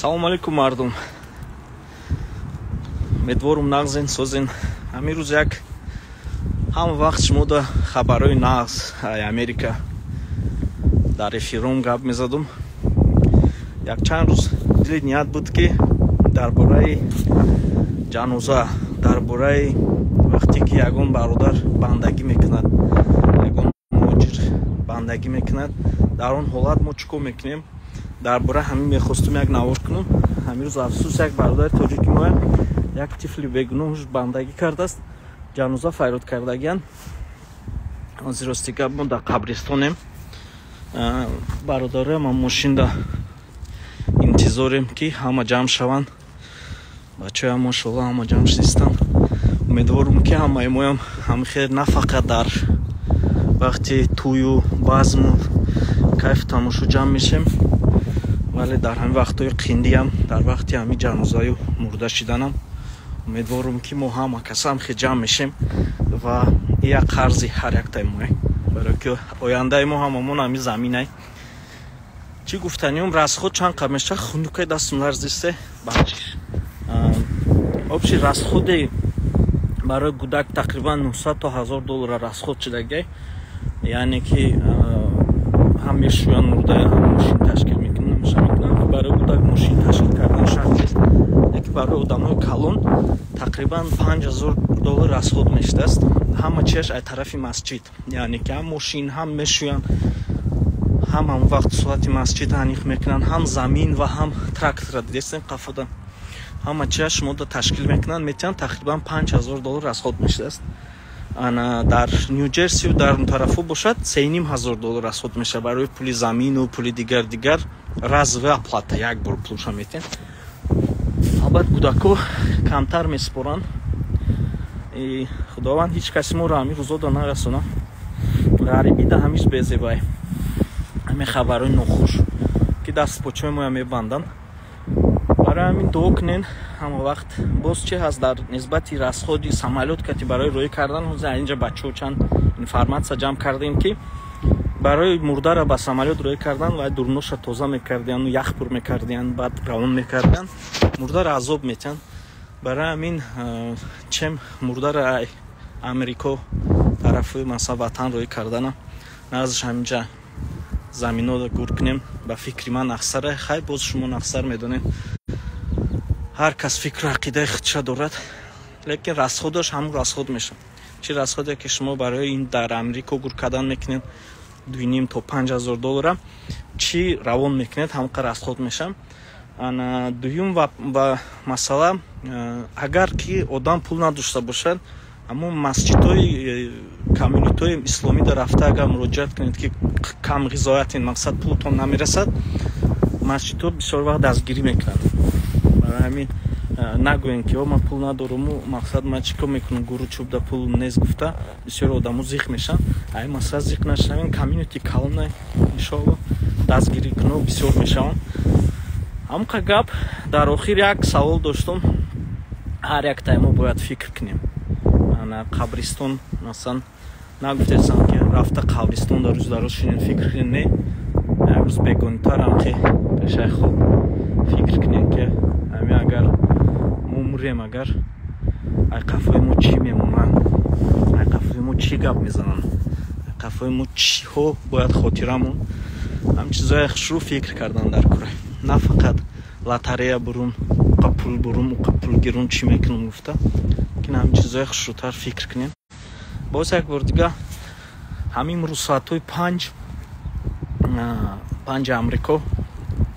Салом алейкум мардум. Медворум нағзин созин. Ҳамин рӯз як ҳама вақт шумода хабарои нағз Америка дар эфирум гап мезадум. Як чанд рӯз дили ният буд ки дар бораи ҷаноза, дар бораи вақте ки ягон бародар бандагӣ мекунад, ягон муҳоҷир бандагӣ мекунад, дар он ҳолат мо чӣ кор мекунем? Дар бораи ҳамин мехостум як навор кунам. Ҳамин рӯз афсӯс як бародари тоҷики моя як тифли бегуноҳ бандагӣ кардааст, ҷаноза файрод кардагиянд. ҳозир рости гап мо дар қабристонем. Бародарам мошинда интизорем ки ҳама ҷамъ шаванд. бачаҳоям мошаллоҳ ҳама ҷамъ шидистанд. умедворум ки ҳамаи моям ҳамихел на фақат дар вақти тӯю базму кайф тамошо ҷамъ мешем, вале дар ҳамин вақтҳои қиндиам, дар вақти ҳамин ҷанозаю мурда шиданам умедворум ки мо ҳама касам хел ҷамъ мешем ва як қарзи ҳар яктаи мо барои ки ояндаи мо ҳамамон ҳамин заминай. Чӣ гуфтаниём расход чанд қадр меша хундукаи дастум ларзисте бачиш. Обши расходи барои гудак тақрибан 900 то $1000 расход шидагай. Яъне ки ҳам мешӯянд мурдаи ҳам мошин ташкил мекунанд, барои гудак мошин ташкил кардан шарт нест. Яки барои одамои калон тақрибан $5000 расход мешудааст. ҳама чиаш ай тарафи масҷид, яъне ки ҳам мошин ҳам мешӯянд, ҳам ҳамон вақт соати масҷид аниқ мекунанд, ҳам замин ва ҳам трактора дидестен қафода ҳама чиаш шумода ташкил мекунанд. Метавонад тақрибан $5000 расход мешудааст. дар Нью-Ҷерсию дар он тарафо бошад $3500 расход меша барои пули замину, пули дигар разовая оплата, як бор пулша метен. Албат гудако камтар месупоранд. худованд ҳеҷ каси моро ҳамин рӯзода нарасонад. ғарибӣ да ҳамиш безебай. ҳамин хабарои нохуш ки даст почои моя мебанданд. барои ҳамин дуо кунен ҳама вақт. боз чӣ ҳаст дар нисбати расходи самолёт кати барои роҳӣ кардан. ҳозир инҷа бачаҳо чанд информатсия ҷамъ кардем ки барои мурдара ба самолёт роҳӣ кардан ва дурноша тоза мекардиянд, ях пур мекардиянд, баъд равон мекардиянд, мурдара азоб метиҳанд. барои ҳамин чем мурдара Америко тарафи масалан ватан роҳӣ кардана назш ҳаминҷа заминода гур кунем. ба фикри ман ақсара хай боз шумо ақсар медонед. ҳар кас фикру ақидаи худша дорад, лекин расходаш ҳамун расход мешавад. чӣ расходе ки шумо барои ин дар Америко гур кардан мекунед $2,500 то $5,000, чӣ равон мекунед ҳамқа расход мешавад. дуюм ва масъала агар ки одам пул надошта бошад, аммо масҷидҳои коммюнитаҳои исломида рафта агар муроҷиат кунед ки кам ғизоятен, мақсад пултон намерасад, масҷидҳо бисёр вақт дастгирӣ мекунанд. барои ҳамин нагӯем ки ман пул надоруму мақсад ман чӣ кор мекунам гуру чӯбда пул нест гуфта бисёр одамо зиқ мешаванд. ай масъала зиқ нашавен коммюнити калонай иншоалло дастгирӣ куно бисёр мешаванд. ҳамқа гап дар охир як савол доштум. ҳар яктаи мо бояд фикр кунем. қабристон масалан нагуфтесам ки рафта қабристон дар рӯзи дароз шинен фикр кунем. не як рӯз бегонитарам ки пешаи хоб фикр кунем ки ҳамин агар мо мурем, агар ай қафои мо чӣ мемонанд, ай қафои мо чӣ гап мезананд, ай қафои мо чиҳо бояд хотирамон. ҳам чизои хушрӯ фикр кардан дар кора, на фақат лотарея бурум, пул бурум, пул гирун чӣ мекунам гуфта, ки ҳамин чизои хушрӯтар фикр кунем. боз як бор дига ҳамин рӯз соатҳои 5 Амрико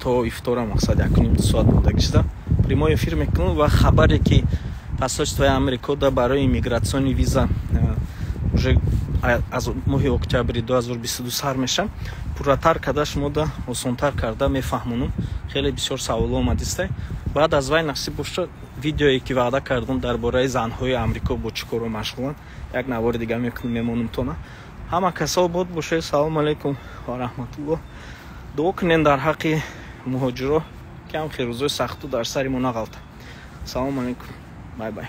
то ифтора мақсад 1-2 соат мондагӣ шуда прямой эфир мекунам ва хабаре ки посольствои Америкода барои иммигратсиони виза уже аз моҳи октябри 2022 сар меша, пурратар карда шумода осонтар карда мефаҳмонам. хеле бисёр саволо омадиста. баъд аз вай насиб бошад видеое ки ваъда кардам дар бораи занҳои Амрико бо чӣ коро машғуланд як навори дига мемонам тона. ҳама касо обод бошед. салому алейкум ва раҳматуллоҳ. дуо кунен дар ҳаққи муҳоҷиро ки ҳам хел рӯзои сахту дар сари мо нағалта. салому алейкум. бай бай.